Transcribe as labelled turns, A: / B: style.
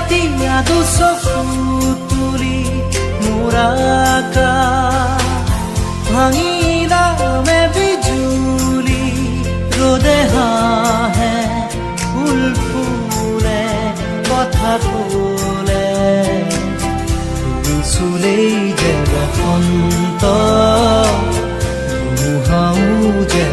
A: এতিয়া দুচকু তুলি মোৰাকা ভাঙি নামে বিজুলি ৰ'দে হাঁহে ফুল ফুলে কথা ক'লে চুলেই যে বসন্ত ধুমুহাও যে